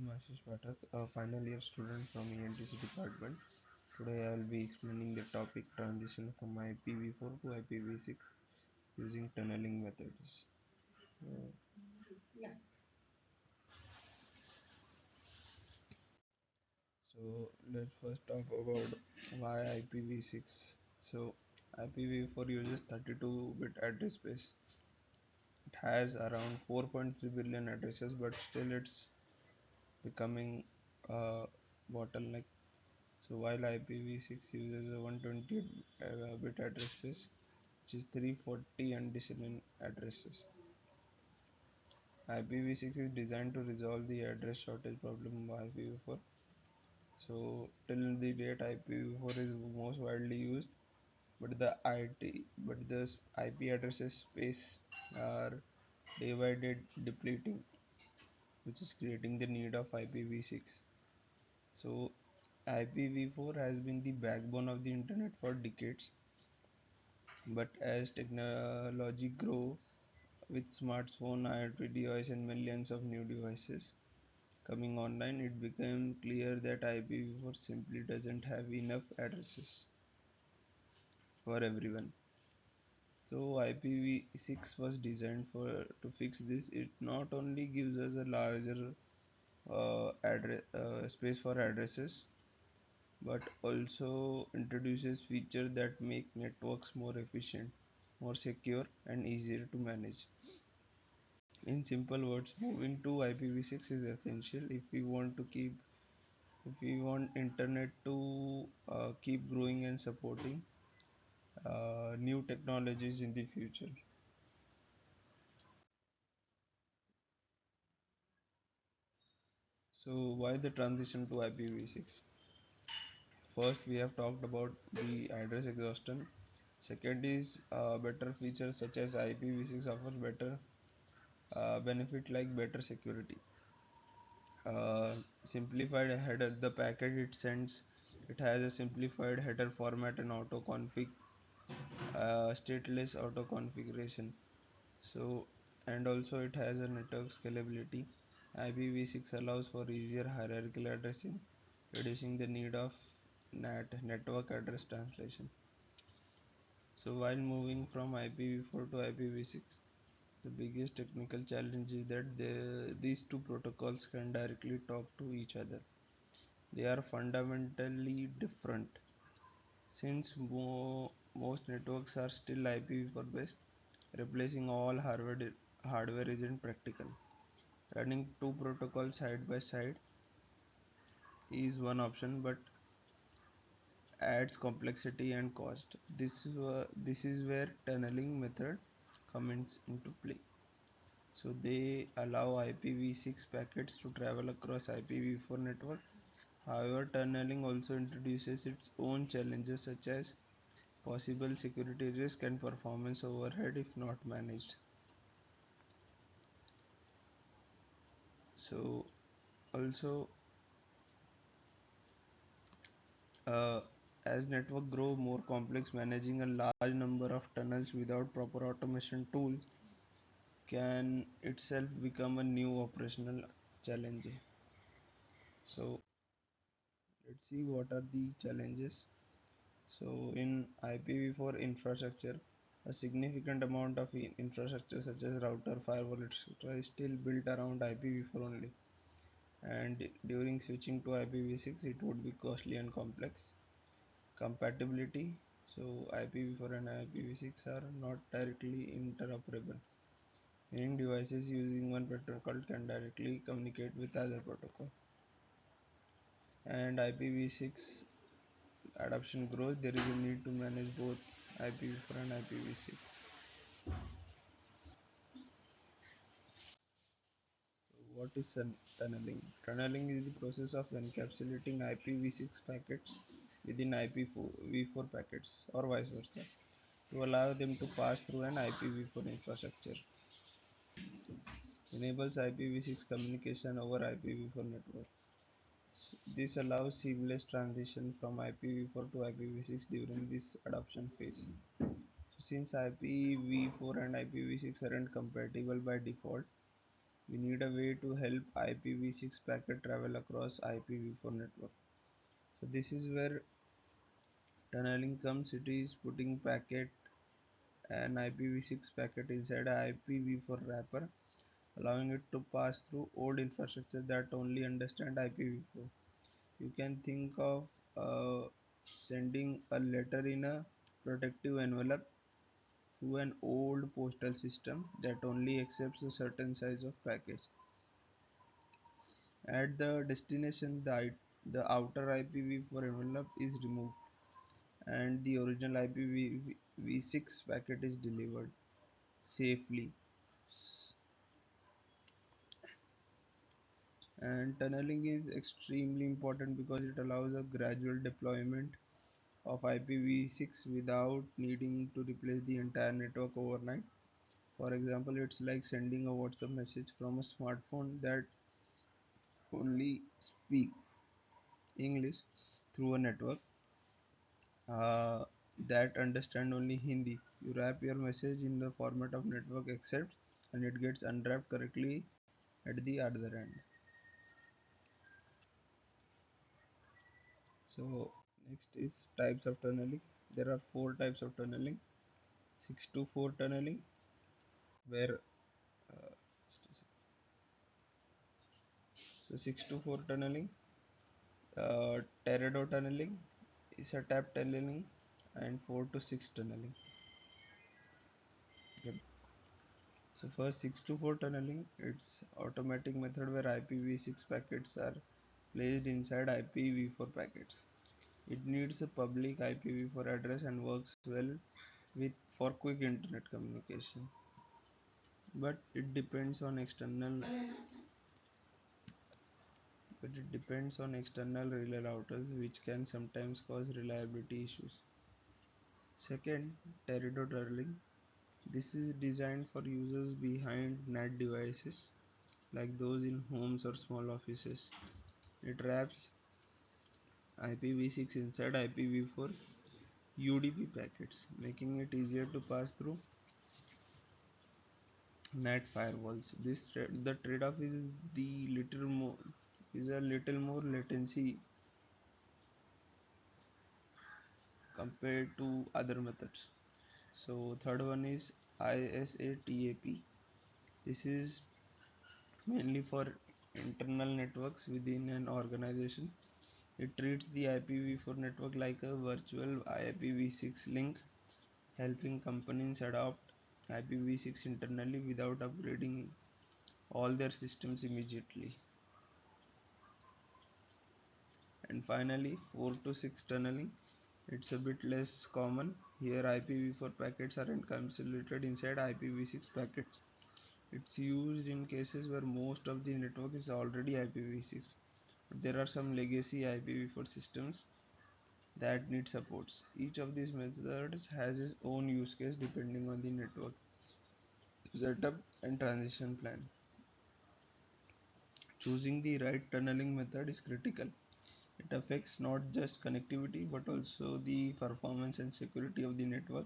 I'm Ashish Pathak, a final year student from ENTC department. Today I will be explaining the topic transition from IPv4 to IPv6 using tunneling methods. Uh, so let's first talk about why IPv6. So IPv4 uses 32-bit address space. It has around 4.3 billion addresses, but still it's becoming a bottleneck. So while IPv6 uses a 128 bit address space, which is 340 additional addresses. IPv6 is designed to resolve the address shortage problem of IPv4. So till the date IPv4 is most widely used, but the IP addresses space are day by day depleting, which is creating the need of IPv6. So IPv4 has been the backbone of the internet for decades, but as technology grow with smartphone, IoT device and millions of new devices coming online, it became clear that IPv4 simply doesn't have enough addresses for everyone. So IPv6 was designed for to fix this. It not only gives us a larger address space for addresses, but also introduces features that make networks more efficient, more secure, and easier to manage. In simple words, moving to IPv6 is essential if we want internet to keep growing and supporting new technologies in the future. So why the transition to IPv6? First, we have talked about the address exhaustion. Second is better features such as IPv6 offers better benefit like better security. Uh, Simplified header, the packet it sends, it has a simplified header format and auto config, stateless auto configuration. So, and also it has a network scalability. IPv6 allows for easier hierarchical addressing, reducing the need of network address translation. So while moving from IPv4 to IPv6, the biggest technical challenge is that these two protocols can directly talk to each other. They are fundamentally different. Since most networks are still IPv4 based, replacing all hardware isn't practical. Running two protocols side by side is one option, but adds complexity and cost. This is where tunneling method comes into play. So they allow IPv6 packets to travel across IPv4 network. However, tunneling also introduces its own challenges such as possible security risk and performance overhead if not managed. So also uh, as network grow more complex, managing a large number of tunnels without proper automation tools can itself become a new operational challenge. So let's see what are the challenges. So in IPv4 infrastructure, a significant amount of infrastructure such as router, firewall, etc. is still built around IPv4 only. And during switching to IPv6, it would be costly and complex. Compatibility. So IPv4 and IPv6 are not directly interoperable, meaning devices using one protocol can directly communicate with other protocol. And IPv6 adoption grows, there is a need to manage both IPv4 and IPv6. So what is tunneling? Tunneling is the process of encapsulating IPv6 packets within IPv4 packets or vice versa to allow them to pass through an IPv4 infrastructure. Enables IPv6 communication over IPv4 network. This allows seamless transition from IPv4 to IPv6 during this adoption phase. So since IPv4 and IPv6 aren't compatible by default, We need a way to help IPv6 packet travel across IPv4 network. So this is where tunneling comes. It is putting packet an IPv6 packet inside a IPv4 wrapper, allowing it to pass through old infrastructure that only understand IPv4. You can think of sending a letter in a protective envelope through an old postal system that only accepts a certain size of package. At the destination, the outer IPv4 envelope is removed and the original IPv6 packet is delivered safely. And tunneling is extremely important because it allows a gradual deployment of IPv6 without needing to replace the entire network overnight. For example, it's like sending a WhatsApp message from a smartphone that only speak English through a network uh, that understand only Hindi. You wrap your message in the format of network accepts and it gets unwrapped correctly at the other end. So next is types of tunneling. There are four types of tunneling. 6 to 4 tunneling, where uh, so 6 to 4 tunneling, pterodot tunneling, is a tap tunneling, and 4 to 6 tunneling. Yep. So first 6 to 4 tunneling, it's automatic method where IPv6 packets are placed inside IPv4 packets. It needs a public IPv4 address and works well with for quick internet communication. But it depends on external but it depends on external relay routers which can sometimes cause reliability issues. Second, territory. This is designed for users behind NAT devices like those in homes or small offices. It wraps IPv6 inside IPv4 UDP packets, making it easier to pass through NAT firewalls. The trade-off is a little more latency compared to other methods. So third one is ISATAP. This is mainly for internal networks within an organization. It treats the IPv4 network like a virtual IPv6 link, helping companies adopt IPv6 internally without upgrading all their systems immediately. And finally, 4 to 6 tunneling. It's a bit less common. Here, IPv4 packets are encapsulated inside IPv6 packets. It's used in cases where most of the network is already IPv6. But there are some legacy IPv4 systems that need supports. Each of these methods has its own use case depending on the network setup and transition plan. Choosing the right tunneling method is critical. It affects not just connectivity but also the performance and security of the network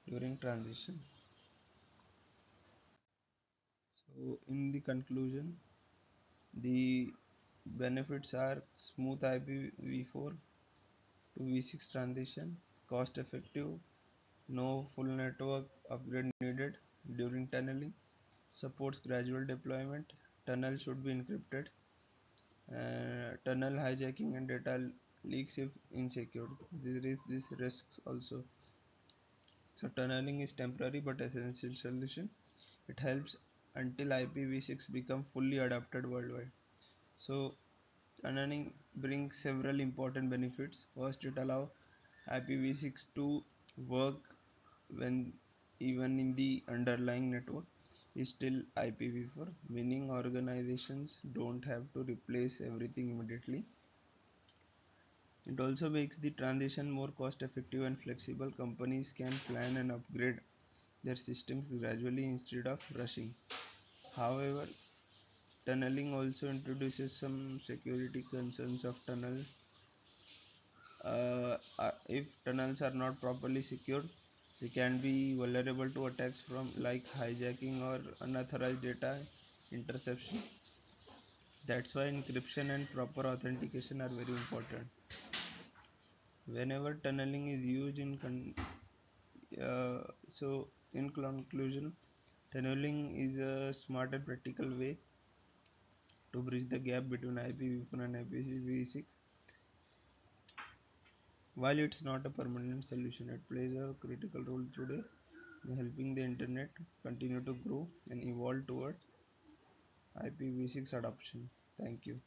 during transition. So, in the conclusion, the benefits are smooth IPv4 to V6 transition, cost effective, no full network upgrade needed during tunneling, supports gradual deployment, tunnel should be encrypted, tunnel hijacking and data leaks if insecure. There is this risks also. So tunneling is temporary but essential solution. It helps until IPv6 become fully adopted worldwide. So tunneling brings several important benefits. First, it allows IPv6 to work when even in the underlying network is still IPv4, meaning organizations don't have to replace everything immediately. It also makes the transition more cost effective and flexible. Companies can plan and upgrade their systems gradually instead of rushing. However, tunneling also introduces some security concerns of tunnel. If tunnels are not properly secured, they can be vulnerable to attacks from like hijacking or unauthorized data interception. That's why encryption and proper authentication are very important. Whenever tunneling is used uh, in conclusion, tunneling is a smart and practical way to bridge the gap between IPv4 and IPv6. While it's not a permanent solution, it plays a critical role today in helping the internet continue to grow and evolve towards IPv6 adoption. Thank you.